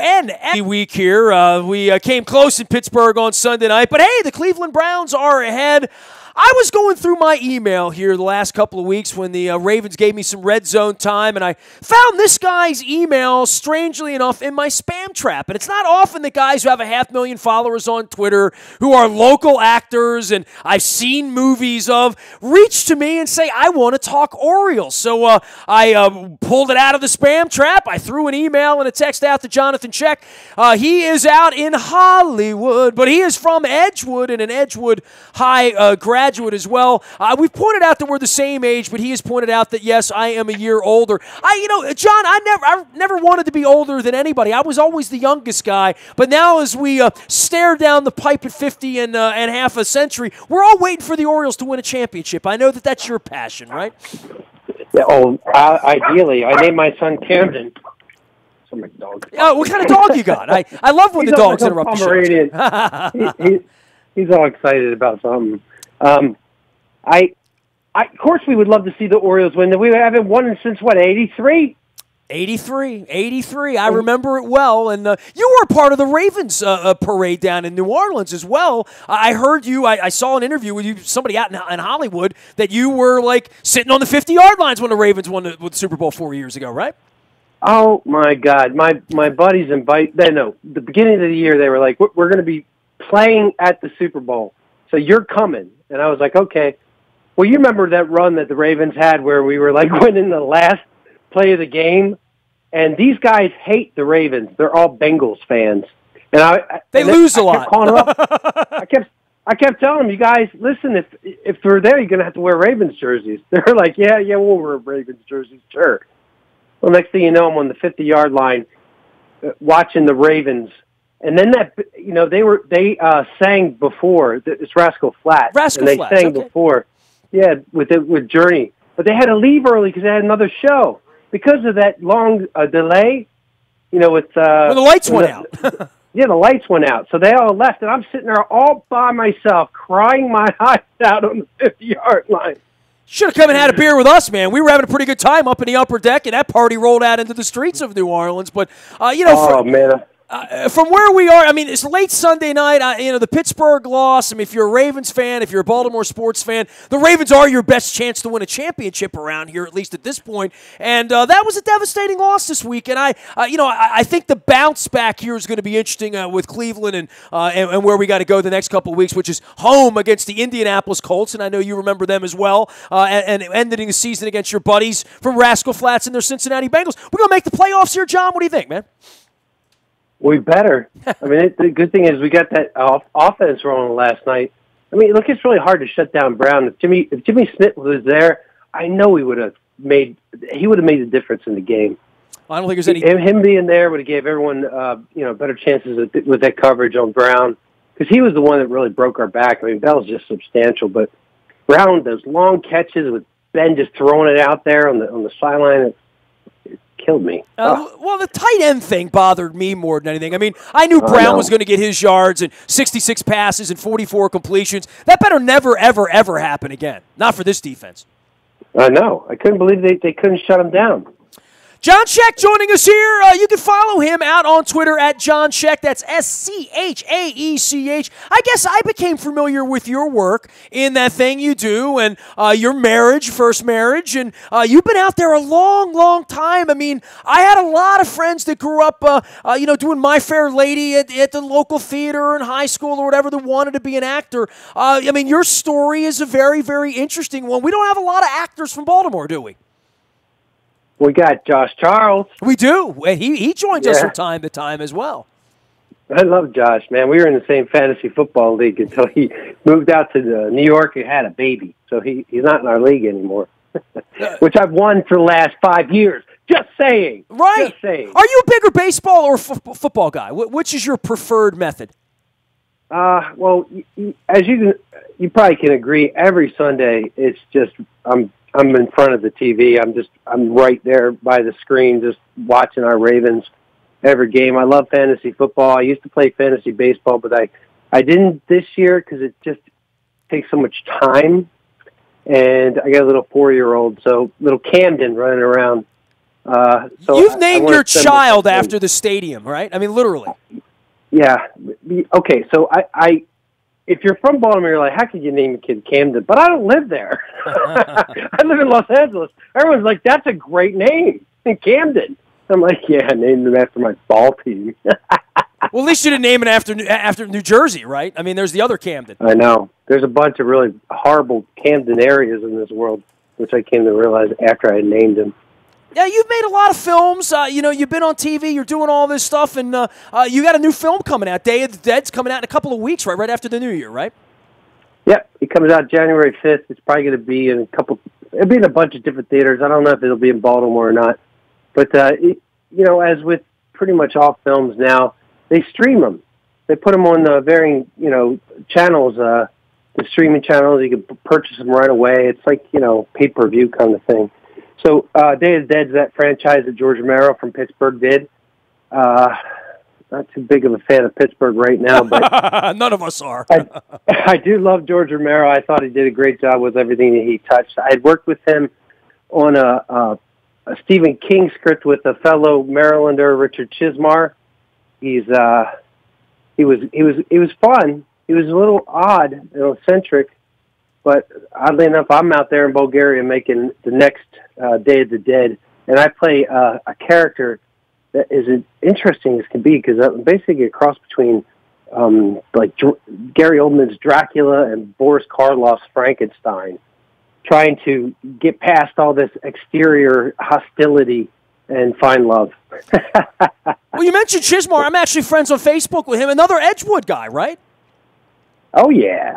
WNST week here. We came close in Pittsburgh on Sunday night, but hey, the Cleveland Browns are ahead. I was going through my email here the last couple of weeks when the Ravens gave me some red zone time, and I found this guy's email, strangely enough, in my spam trap. And it's not often that guys who have 500,000 followers on Twitter, who are local actors and I've seen movies of, reach to me and say, I want to talk Orioles. So I pulled it out of the spam trap. I threw an email and a text out to Johnathon Schaech. He is out in Hollywood, but he is from Edgewood and an Edgewood High graduate as well. We've pointed out that we're the same age, but he has pointed out that, yes, I am a year older. John, I never wanted to be older than anybody. I was always the youngest guy, but now as we stare down the pipe at 50 and half a century, we're all waiting for the Orioles to win a championship. I know that that's your passion, right? Yeah, ideally. I named my son Camden. So my dog. What kind of dog you got? I love when the dogs interrupt the show. He's all excited about something. Of course, we would love to see the Orioles win. We haven't won since, what, 83? 83. I remember it well. And you were part of the Ravens parade down in New Orleans as well. I heard you. I saw an interview with you, somebody out in Hollywood, that you were like sitting on the 50-yard lines when the Ravens won the Super Bowl 4 years ago, right? Oh, my God. My buddies the beginning of the year, they were like, we're going to be playing at the Super Bowl, so you're coming. And I was like, okay. Well, you remember that run that the Ravens had where we were like winning the last play of the game? And these guys hate the Ravens. They're all Bengals fans. And they lose a lot. I kept telling them, you guys, listen, if we're there, you're going to have to wear Ravens jerseys. They're like, yeah, we'll wear Ravens jerseys, sure. Well, next thing you know, I'm on the 50-yard line watching the Ravens. And then they sang before. It's Rascal Flatts. Rascal Flatts. And they sang before, with Journey. But they had to leave early because they had another show because of that long delay. When the lights went out. Yeah, the lights went out, so they all left, and I'm sitting there all by myself, crying my eyes out on the 50-yard line. Should have come and had a beer with us, man. We were having a pretty good time up in the upper deck, and that party rolled out into the streets of New Orleans. But man. From where we are, I mean, it's late Sunday night. The Pittsburgh loss. I mean, if you're a Ravens fan, if you're a Baltimore sports fan, the Ravens are your best chance to win a championship around here, at least at this point. And that was a devastating loss this week. And I think the bounce back here is going to be interesting with Cleveland and where we got to go the next couple of weeks, which is home against the Indianapolis Colts. And I know you remember them as well. And ending the season against your buddies from Rascal Flatts and their Cincinnati Bengals. We're going to make the playoffs here, John. What do you think, man? We better. I mean, the good thing is we got that offense rolling last night. I mean, look, it's really hard to shut down Brown. If Jimmy Smith was there, I know he would have made the difference in the game. I don't think there's any. Him being there would have gave everyone better chances with that coverage on Brown, because he was the one that really broke our back. I mean, Bell's just substantial, but Brown, those long catches with Ben just throwing it out there on the sideline. It killed me. Well, the tight end thing bothered me more than anything. I mean, I knew Brown was going to get his yards and 66 passes and 44 completions. That better never, ever, ever happen again. Not for this defense. I know. I couldn't believe they couldn't shut him down. John Schaech joining us here. You can follow him out on Twitter at John Schaech. That's SCHAECH. I guess I became familiar with your work in that thing you do and your first marriage. And you've been out there a long, long time. I mean, I had a lot of friends that grew up, doing My Fair Lady at the local theater in high school or whatever that wanted to be an actor. I mean, your story is a very, very interesting one. We don't have a lot of actors from Baltimore, do we? We got Josh Charles. We do. He joins us from time to time as well. I love Josh, man. We were in the same fantasy football league until he moved out to New York and had a baby. So he's not in our league anymore, which I've won for the last 5 years. Just saying. Right. Just saying. Are you a bigger baseball or football guy? Which is your preferred method? Well, as you probably can agree, every Sunday it's just I'm in front of the TV. I'm right there by the screen just watching our Ravens every game. I love fantasy football. I used to play fantasy baseball, but I didn't this year because it just takes so much time. And I got a little 4-year-old, so little Camden running around So You've named wanna your spend child my time. after the stadium, right? I mean, literally. Yeah. Okay. So if you're from Baltimore, you're like, how could you name a kid Camden? But I don't live there. I live in Los Angeles. Everyone's like, that's a great name, Camden. I'm like, yeah, I named him after my ball team. Well, at least you didn't name it after New Jersey, right? I mean, there's the other Camden. I know. There's a bunch of really horrible Camden areas in this world, which I came to realize after I named him. Yeah, you've made a lot of films. You've been on TV. You're doing all this stuff, and you got a new film coming out. Day of the Dead's coming out in a couple of weeks, right after the New Year, right? Yep, it comes out January 5th. It's probably going to be in it'll be in a bunch of different theaters. I don't know if it'll be in Baltimore or not. But, as with pretty much all films now, they stream them. They put them on the varying, channels, the streaming channels. You can purchase them right away. It's like, pay-per-view kind of thing. So Day of the Dead's that franchise that George Romero from Pittsburgh did. Not too big of a fan of Pittsburgh right now, but none of us are. I do love George Romero. I thought he did a great job with everything that he touched. I had worked with him on a Stephen King script with a fellow Marylander, Richard Chismar. He was fun. He was a little odd and eccentric, but oddly enough, I'm out there in Bulgaria making the next Day of the Dead, and I play a character that is as interesting as can be, because I'm basically a cross between Gary Oldman's Dracula and Boris Karloff's Frankenstein, trying to get past all this exterior hostility and find love. Well, you mentioned Chismar. I'm actually friends on Facebook with him. Another Edgewood guy, right? Oh, yeah.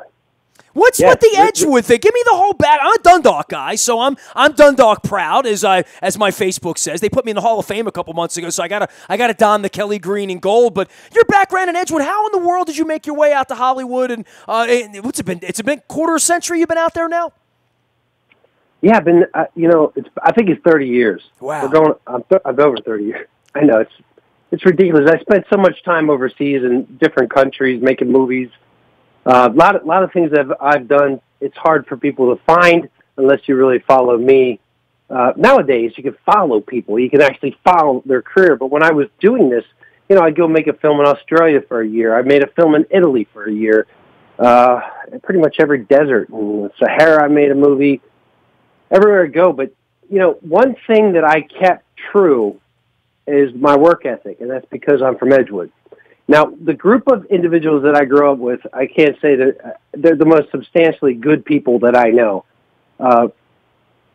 What's with the Edgewood thing? Give me the whole back. I'm a Dundalk guy, so I'm Dundalk proud, as my Facebook says. They put me in the Hall of Fame a couple months ago, so I gotta don the Kelly green and gold. But your background in Edgewood, how in the world did you make your way out to Hollywood? And what's it been? It's been quarter century you've been out there now. Yeah, I've been. I think it's 30 years. Wow. I'm over 30 years. I know it's ridiculous. I spent so much time overseas in different countries making movies. A lot of things that I've done, it's hard for people to find unless you really follow me. Nowadays, you can follow people. You can actually follow their career. But when I was doing this, I'd go make a film in Australia for a year. I made a film in Italy for a year. Pretty much every desert. In Sahara, I made a movie. Everywhere I go. But, one thing that I kept true is my work ethic, and that's because I'm from Edgewood. Now, the group of individuals that I grew up with, I can't say that they're the most substantially good people that I know.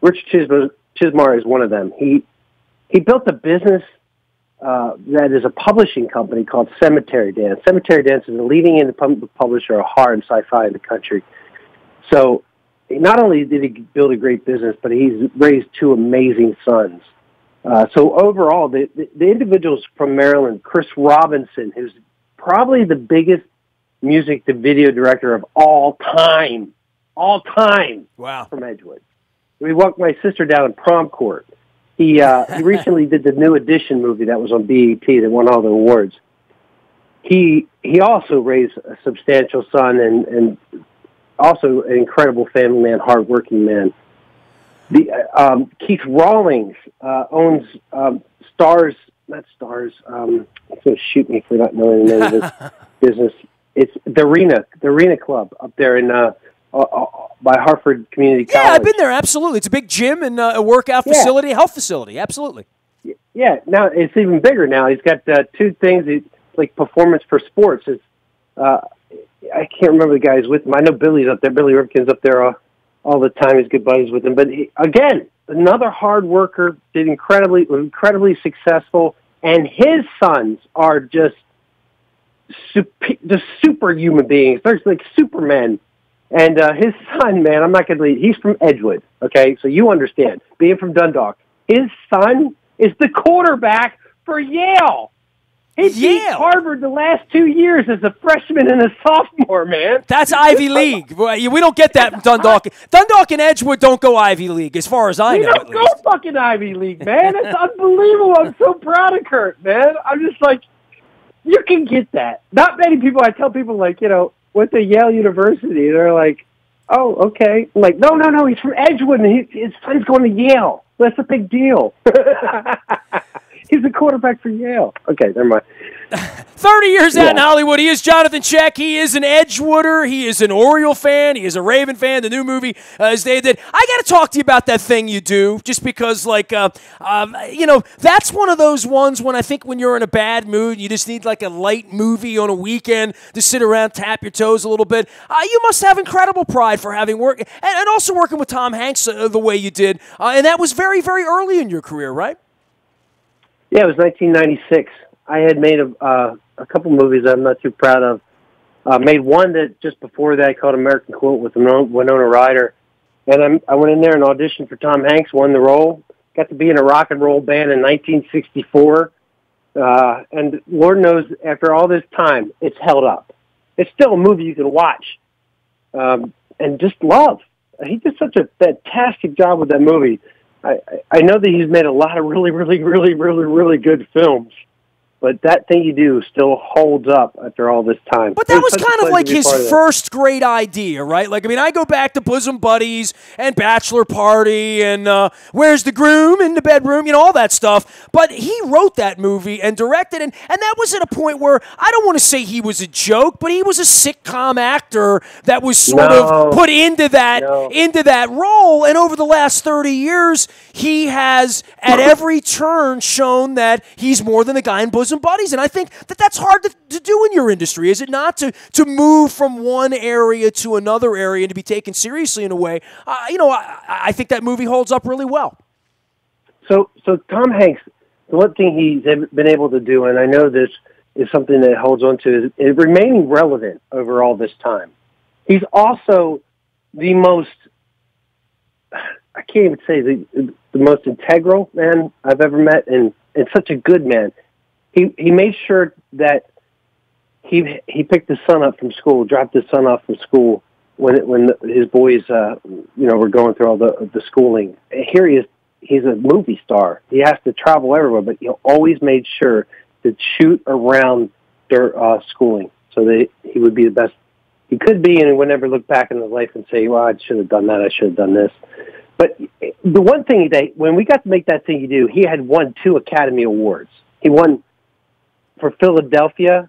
Richard Chismar is one of them. He built a business that is a publishing company called Cemetery Dance. Cemetery Dance is a leading independent publisher of horror and sci-fi in the country. So not only did he build a great business, but he's raised two amazing sons. So overall, the individuals from Maryland, Chris Robinson, who's probably the biggest music to video director of all time. Wow. From Edgewood. We walked my sister down in prom court. He recently did the New Edition movie that was on BET that won all the awards. He also raised a substantial son and also an incredible family man, hardworking man. Keith Rawlings owns Stars, not Stars. He's going to shoot me for not knowing the name of his business. It's the Arena Club up there in by Hartford Community College. Yeah, I've been there. Absolutely, it's a big gym and a workout facility, health facility. Absolutely. Yeah, now it's even bigger. Now he's got two things. Like Performance for Sports. I can't remember the guys with him. I know Billy's up there. Billy Ripken's up there all the time. He's good buddies with him. But again, another hard worker, did incredibly successful, and his sons are just superhuman beings. They're like supermen. And his son, man, I'm not going to leave. He's from Edgewood, okay? So you understand, being from Dundalk. His son is the quarterback for Yale. He beat Harvard the last 2 years as a freshman and a sophomore, man. That's Ivy League. We don't get that in Dundalk. Dundalk and Edgewood don't go Ivy League, as far as I know. We don't go fucking Ivy League, man. It's unbelievable. I'm so proud of Kurt, man. I'm just like, you can get that. Not many people, I tell people, like, went to Yale University. They're like, oh, okay. I'm like, no, he's from Edgewood, and his son's going to Yale. That's a big deal. He's the quarterback for Yale. Okay, never mind. 30 years out in Hollywood, he is Johnathon Schaech. He is an Edgewooder. He is an Oriole fan. He is a Raven fan. The new movie is they did. I got to talk to you about that thing you do, just because, like, that's one of those ones when I think when you're in a bad mood, you just need like a light movie on a weekend to sit around, tap your toes a little bit. You must have incredible pride for having worked and also working with Tom Hanks the way you did, and that was very, very early in your career, right? Yeah, it was 1996. I had made a couple movies I'm not too proud of. Made one that just before that called American Quote with Winona Ryder. And I went in there and auditioned for Tom Hanks, won the role. Got to be in a rock and roll band in 1964. And Lord knows, after all this time, it's held up. It's still a movie you can watch and just love. He did such a fantastic job with that movie. I know that he's made a lot of really, really, really, really, really good films, but That Thing You Do still holds up after all this time. But that was kind of like his first great idea, right? Like, I mean, I go back to Bosom Buddies and Bachelor Party and Where's the Groom in the Bedroom, all that stuff. But he wrote that movie and directed it, and that was at a point where I don't want to say he was a joke, but he was a sitcom actor that was sort of put into that role. And over the last 30 years, he has at every turn shown that he's more than a guy in Bosom Buddies, and I think that's hard to do in your industry, is it not? To move from one area to another area and to be taken seriously in a way. I think that movie holds up really well. So Tom Hanks, the one thing he's been able to do, and I know this is something that holds on to, is remaining relevant over all this time. He's also the most, I can't even say the most integral man I've ever met, and such a good man. He made sure that he picked his son up from school, dropped his son off from school when his boys were going through all the schooling. Here he is. He's a movie star. He has to travel everywhere, but he always made sure to shoot around their schooling so that he would be the best he could be, and would never look back in his life and say, well, I should have done that, I should have done this. But the one thing when we got to make That Thing You Do, he had won 2 Academy Awards. He won for Philadelphia,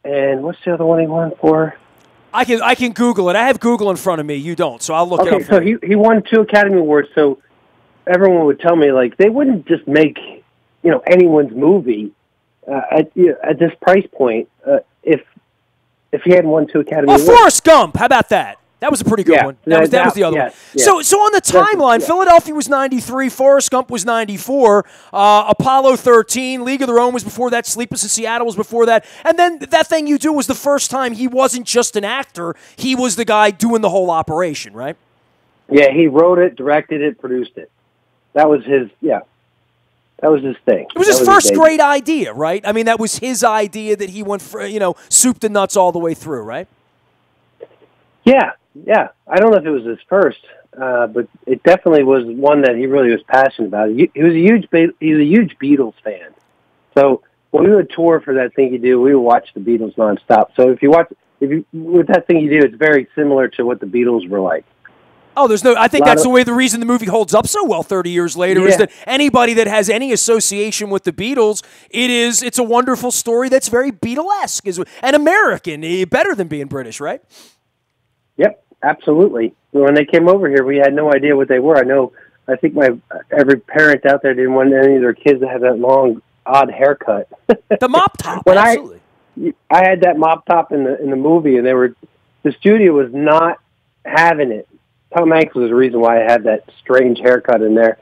and what's the other one he won for? I can Google it. I have Google in front of me. You don't, so I'll look it up. Okay, so he won 2 Academy Awards, so everyone would tell me, like, they wouldn't just make, anyone's movie at this price point if he hadn't won 2 Academy Awards. Forrest Gump, how about that? That was a pretty good one. That was the other one. Yeah. So on the timeline, Philadelphia was 93, Forrest Gump was 94, Apollo 13, League of Their Own was before that, Sleepless in Seattle was before that, and then That Thing You Do was the first time he wasn't just an actor, he was the guy doing the whole operation, right? Yeah, he wrote it, directed it, produced it. That was his, that was his thing. It was his first great idea, right? I mean, that was his idea that he went, soup to nuts all the way through, right? Yeah. I don't know if it was his first, but it definitely was one that he really was passionate about. He was a huge Beatles fan. So when we would tour for That Thing You Do, we would watch the Beatles nonstop. So with That Thing You Do, it's very similar to what the Beatles were like. Oh, I think that's the reason the movie holds up so well 30 years later is that anybody that has any association with the Beatles, it's a wonderful story that's very Beatlesque and American, better than being British, right? Yep, absolutely. When they came over here, we had no idea what they were. I think every parent out there didn't want any of their kids to have that long, odd haircut. The mop top, when absolutely. I had that mop top in the movie, and the studio was not having it. Tom Hanks was the reason why I had that strange haircut in there,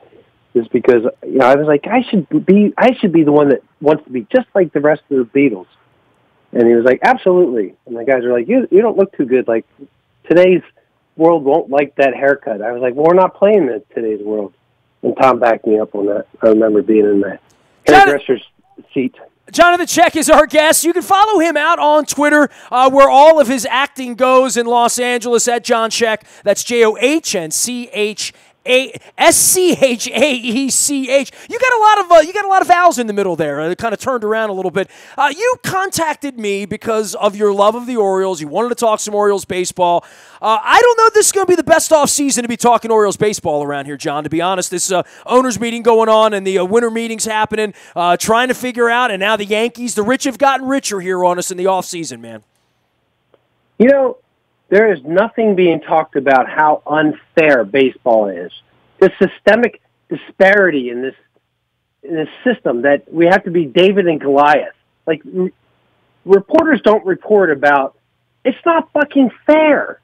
is because I was like, I should be the one that wants to be just like the rest of the Beatles. And he was like, absolutely. And the guys were like, you don't look too good. Like, today's world won't like that haircut. I was like, well, we're not playing in today's world. And Tom backed me up on that. I remember being in the hairdresser's seat. Johnathon Schaech is our guest. You can follow him out on Twitter, where all of his acting goes in Los Angeles, at John Schaech. That's JOHNCHAECH. Schaech. You got a lot of vowels in the middle there. It kind of turned around a little bit. You contacted me because of your love of the Orioles. You wanted to talk some Orioles baseball. I don't know if this is going to be the best off season to be talking Orioles baseball around here, John. To be honest, this owners meeting going on and the winter meetings happening, trying to figure out, and now the Yankees, the rich have gotten richer here on us in the off season, man. You know, there is nothing being talked about how unfair baseball is. The systemic disparity in this system that we have to be David and Goliath. Like, reporters don't report about. It's not fucking fair.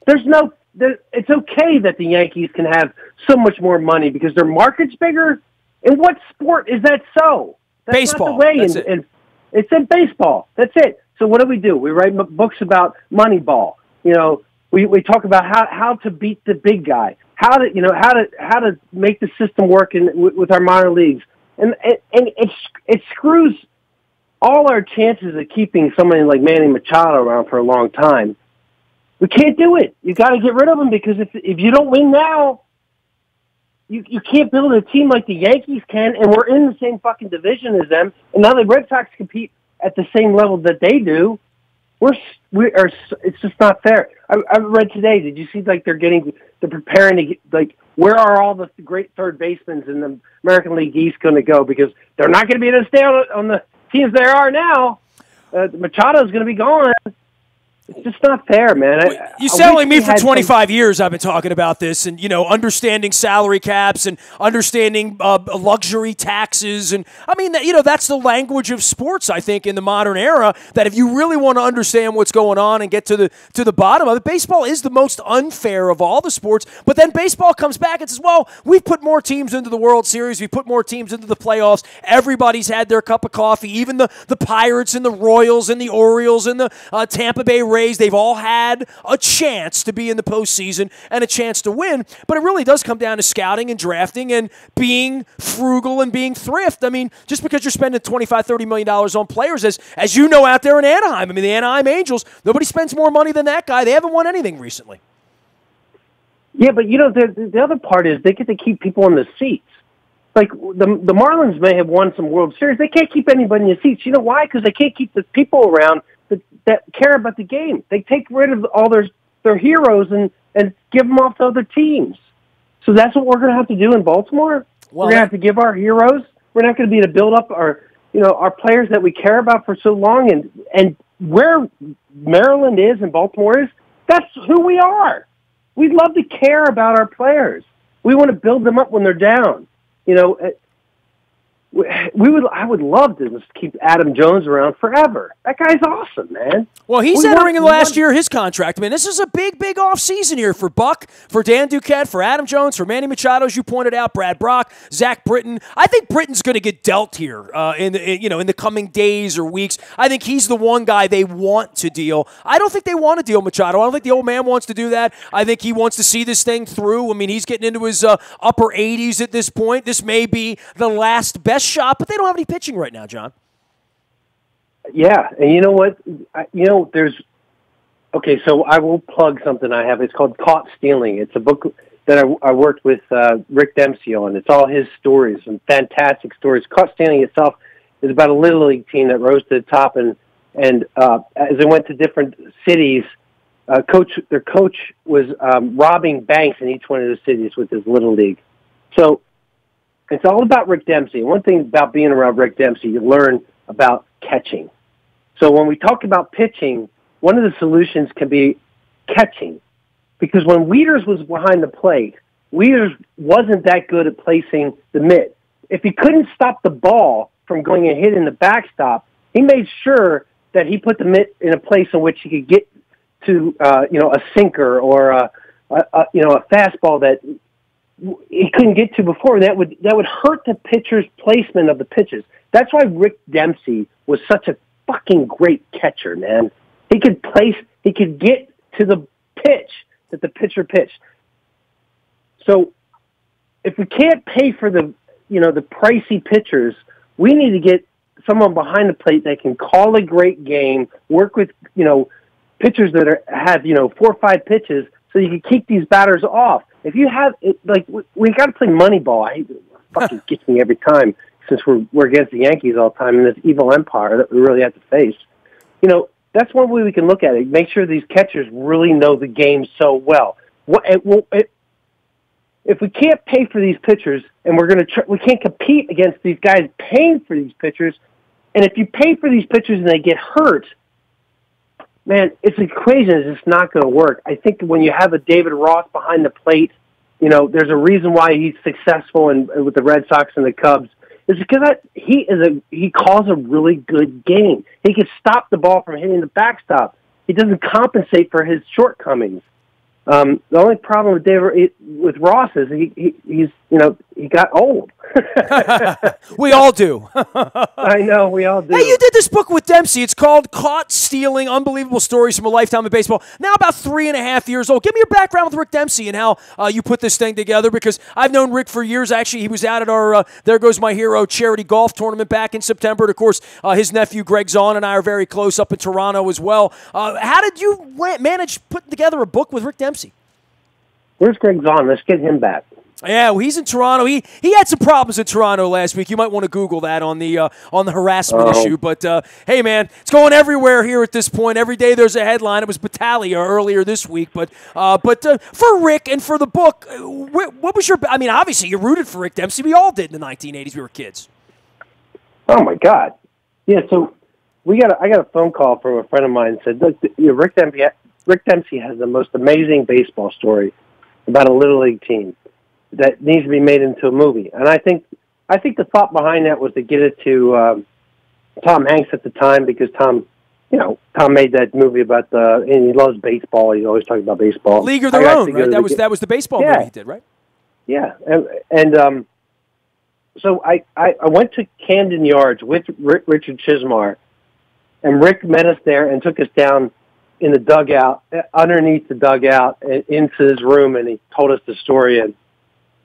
It's okay that the Yankees can have so much more money because their market's bigger. In what sport is that so? That's baseball. Not the way. That's and it's in baseball. That's it. So what do? We write books about Moneyball. You know, we talk about how to beat the big guy, how to make the system work with our minor leagues, and it screws all our chances of keeping somebody like Manny Machado around for a long time. We can't do it. You got to get rid of him because if you don't win now, you can't build a team like the Yankees can, and we're in the same fucking division as them. And now the Red Sox compete at the same level that they do. It's just not fair. I read today. Did you see they're preparing to get, where are all the great third basemen in the American League East going to go? Because they're not going to be able to stay on the teams they are now. Machado's going to be gone. It's just not fair, man. You sound like me for 25 years. I've been talking about this and, understanding salary caps and understanding luxury taxes. And, I mean, that's the language of sports, I think, in the modern era, that if you really want to understand what's going on and get to the bottom of it, baseball is the most unfair of all the sports. But then baseball comes back and says, well, we've put more teams into the World Series. We put more teams into the playoffs. Everybody's had their cup of coffee, even the Pirates and the Royals and the Orioles and the Tampa Bay Rays. They've all had a chance to be in the postseason and a chance to win, but it really does come down to scouting and drafting and being frugal and being thrift. I mean, just because you're spending $25, $30 million on players, as you know out there in Anaheim, I mean, the Anaheim Angels, nobody spends more money than that guy. They haven't won anything recently. Yeah, but the other part is they get to keep people in the seats. Like the Marlins may have won some World Series. They can't keep anybody in the seats. You know why? Because they can't keep the people around that care about the game. They take rid of all their heroes and give them off to other teams. So that's what we're going to have to do in Baltimore. We're going to have to give our heroes. We're not going to be able to build up our players that we care about for so long. And where Maryland is and Baltimore is, that's who we are. We love to care about our players. We want to build them up when they're down. I would love to just keep Adam Jones around forever. That guy's awesome, man. Well, he's entering in the last year of his contract. I mean, this is a big, big offseason here for Buck, for Dan Duquette, for Adam Jones, for Manny Machado, as you pointed out, Brad Brock, Zach Britton. I think Britton's going to get dealt here in the coming days or weeks. I think he's the one guy they want to deal. I don't think they want to deal Machado. I don't think the old man wants to do that. I think he wants to see this thing through. I mean, he's getting into his upper 80s at this point. This may be the last best shot, but they don't have any pitching right now, John. Yeah, and you know what? So I will plug something I have. It's called Caught Stealing. It's a book that I worked with Rick Dempsey on. It's all his stories, some fantastic stories. Caught Stealing itself is about a Little League team that rose to the top, and as they went to different cities, their coach was robbing banks in each one of those cities with his Little League. So it's all about Rick Dempsey. One thing about being around Rick Dempsey, you learn about catching. So when we talk about pitching, one of the solutions can be catching. Because when Wieters was behind the plate, Wieters wasn't that good at placing the mitt. If he couldn't stop the ball from going and hitting the backstop, he made sure that he put the mitt in a place in which he could get to a sinker or a fastball that he couldn't get to before. That would hurt the pitcher's placement of the pitches. That's why Rick Dempsey was such a fucking great catcher, man. He could get to the pitch that the pitcher pitched. So if we can't pay for the pricey pitchers, we need to get someone behind the plate that can call a great game, work with, pitchers that have 4 or 5 pitches so you can keep these batters off. If you have it, like we got to play Moneyball. I hate it. Fucking gets me every time since we're against the Yankees all the time in this evil empire that we really have to face. You know, that's one way we can look at it. Make sure these catchers really know the game so well. If we can't pay for these pitchers, and we can't compete against these guys paying for these pitchers, and if you pay for these pitchers and they get hurt, man, it's an equation is just not going to work. I think when you have a David Ross behind the plate, you know, there's a reason why he's successful with the Red Sox and the Cubs. It's because he calls a really good game. He can stop the ball from hitting the backstop. He doesn't compensate for his shortcomings. The only problem with Ross is he's he got old. We all do. I know, we all do. Hey, you did this book with Dempsey. It's called Caught Stealing, Unbelievable Stories from a Lifetime of Baseball. Now about 3.5 years old. Give me your background with Rick Dempsey and how you put this thing together, because I've known Rick for years. Actually, he was out at our There Goes My Hero charity golf tournament back in September. And of course, his nephew Greg Zahn and I are very close up in Toronto as well. How did you manage putting together a book with Rick Dempsey? Where's Greg Zahn? Let's get him back. Yeah, well, he's in Toronto. He had some problems in Toronto last week. You might want to Google that on the harassment issue. But hey, man, it's going everywhere here at this point. Every day there's a headline. It was Battaglia earlier this week. But for Rick and for the book, what was your? I mean, obviously you rooted for Rick Dempsey. We all did in the 1980s. We were kids. Oh my God, yeah. So I got a phone call from a friend of mine and said, look, Rick Dempsey has the most amazing baseball story about a little league team that needs to be made into a movie. And I think the thought behind that was to get it to Tom Hanks at the time, because Tom made that movie about and he loves baseball. He's always talking about baseball. League of Their Own, right? That was the baseball movie he did, right? Yeah, and so I went to Camden Yards with Richard Chismar, and Rick met us there and took us down in the dugout, underneath the dugout, into his room, and he told us the story. And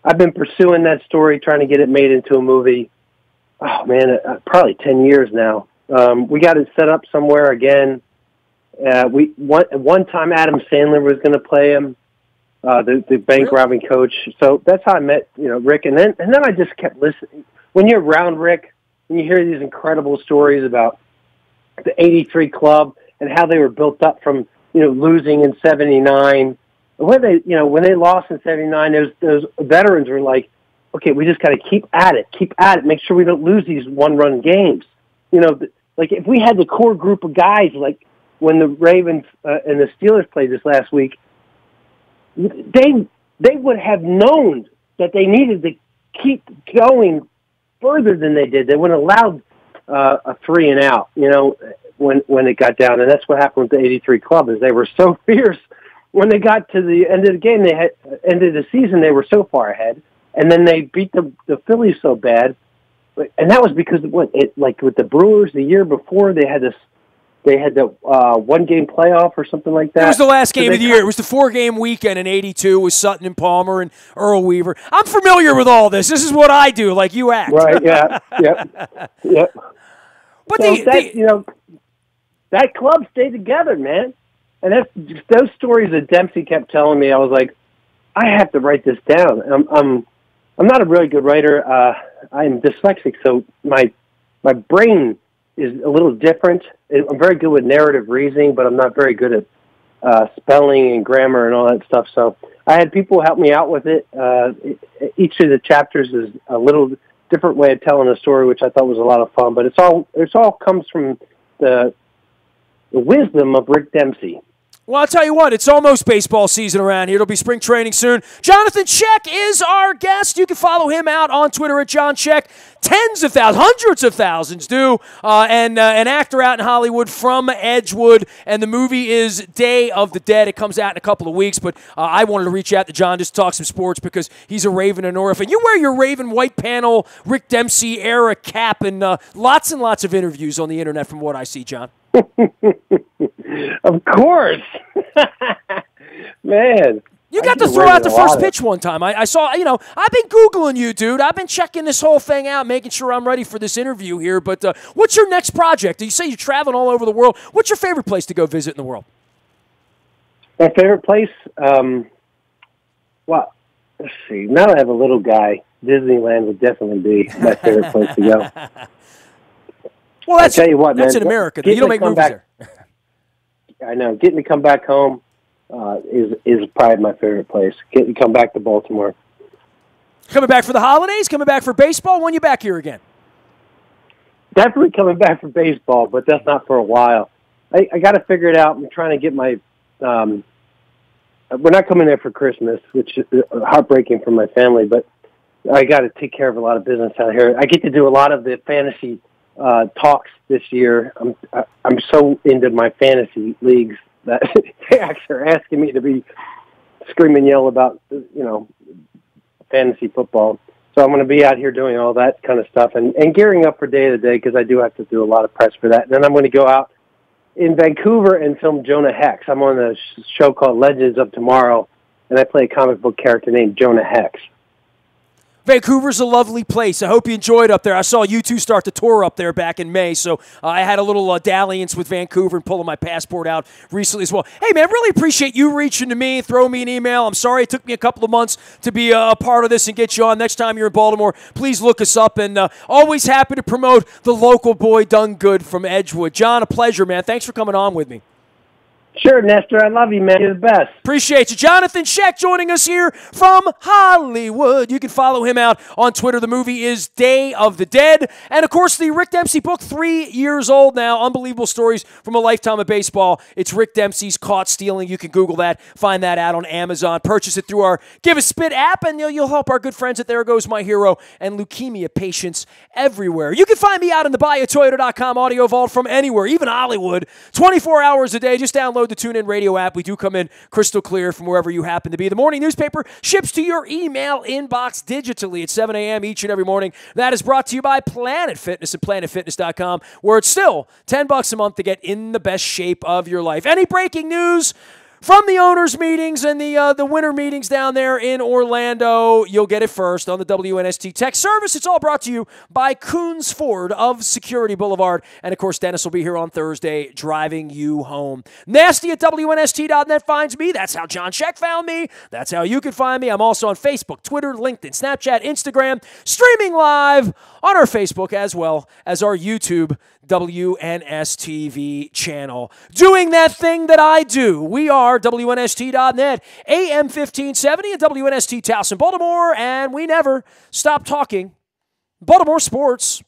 I've been pursuing that story, trying to get it made into a movie. Oh man, probably 10 years now. We got it set up somewhere again. One time Adam Sandler was going to play him, the bank robbing coach. So that's how I met Rick. And then I just kept listening. When you're around Rick, and you hear these incredible stories about the '83 club and how they were built up from losing in '79. When they lost in '79, those veterans were like, okay, we just got to keep at it, make sure we don't lose these one-run games. Like if we had the core group of guys, like when the Ravens and the Steelers played this last week, they would have known that they needed to keep going further than they did. They wouldn't have allowed a 3-and-out, when it got down. And that's what happened with the '83 club, is they were so fierce. When they got to the end of the game, end of the season, they were so far ahead. And then they beat the Phillies so bad. And that was because like with the Brewers the year before, they had the one-game playoff or something like that. It was the last game of the year. It was the 4-game weekend in '82 with Sutton and Palmer and Earl Weaver. I'm familiar with all this. This is what I do, like you act. Right, yeah, yep. But so that club stayed together, man. And that's those stories that Dempsey kept telling me. I was like, I have to write this down. I'm not a really good writer. I'm dyslexic, so my brain is a little different. I'm very good with narrative reasoning, but I'm not very good at spelling and grammar and all that stuff. So I had people help me out with it. Each of the chapters is a little different way of telling a story, which I thought was a lot of fun. But it's all comes from the wisdom of Rick Dempsey. Well, I'll tell you what, it's almost baseball season around here. It'll be spring training soon. Johnathon Schaech is our guest. You can follow him out on Twitter at John Schaech. Tens of thousands, hundreds of thousands do. And an actor out in Hollywood from Edgewood. And the movie is Day of the Dead. It comes out in a couple of weeks. But I wanted to reach out to John just to talk some sports because he's a Raven and Orphan. You wear your Raven white panel, Rick Dempsey era cap, and lots of interviews on the internet from what I see, John. Of course. Man. You got to throw out the first pitch one time. I saw, I've been Googling you, dude. I've been checking this whole thing out, making sure I'm ready for this interview here. But what's your next project? You say you're traveling all over the world. What's your favorite place to go visit in the world? My favorite place? Well, let's see. Now that I have a little guy, Disneyland would definitely be my favorite place to go. Well, that's, I'll tell you what, that's man, in America. You don't make movies there. I know. Getting to come back home is probably my favorite place. Getting to come back to Baltimore. Coming back for the holidays? Coming back for baseball? When you back here again? Definitely coming back for baseball, but that's not for a while. I got to figure it out. I'm trying to get my we're not coming there for Christmas, which is heartbreaking for my family, but I got to take care of a lot of business out here. I get to do a lot of the fantasy talks this year. I'm so into my fantasy leagues that they actually are asking me to be scream and yell about, fantasy football. So I'm going to be out here doing all that kind of stuff and gearing up for day to day because I do have to do a lot of press for that. And then I'm going to go out in Vancouver and film Jonah Hex. I'm on a show called Legends of Tomorrow, and I play a comic book character named Jonah Hex. Vancouver's a lovely place. I hope you enjoyed up there. I saw you two start the tour up there back in May, so I had a little dalliance with Vancouver and pulling my passport out recently as well. Hey, man, really appreciate you reaching to me, throwing me an email. I'm sorry it took me a couple of months to be a part of this and get you on. Next time you're in Baltimore, please look us up, and always happy to promote the local boy done good from Edgewood. John, a pleasure, man. Thanks for coming on with me. Sure, Nestor. I love you, man. You're the best. Appreciate you. Jonathan Schaech joining us here from Hollywood. You can follow him out on Twitter. The movie is Day of the Dead. And, of course, the Rick Dempsey book, 3 years old now. Unbelievable stories from a lifetime of baseball. It's Rick Dempsey's Caught Stealing. You can Google that. Find that out on Amazon. Purchase it through our Give a Spit app, and you'll help our good friends at There Goes My Hero and leukemia patients everywhere. You can find me out in the BuyAToyota.com audio vault from anywhere, even Hollywood, 24 hours a day. Just download the TuneIn Radio app. We do come in crystal clear from wherever you happen to be. The morning newspaper ships to your email inbox digitally at 7 a.m. each and every morning. That is brought to you by Planet Fitness at planetfitness.com, where it's still $10 a month to get in the best shape of your life. Any breaking news from the owners' meetings and the winter meetings down there in Orlando, you'll get it first on the WNST Tech Service. It's all brought to you by Coons Ford of Security Boulevard. And, of course, Dennis will be here on Thursday driving you home. Nasty at WNST.net finds me. That's how John Schaech found me. That's how you can find me. I'm also on Facebook, Twitter, LinkedIn, Snapchat, Instagram, streaming live on our Facebook as well as our YouTube WNSTV channel. Doing that thing that I do. We are WNST.net, AM 1570 at WNST Towson, Baltimore, and we never stop talking Baltimore sports.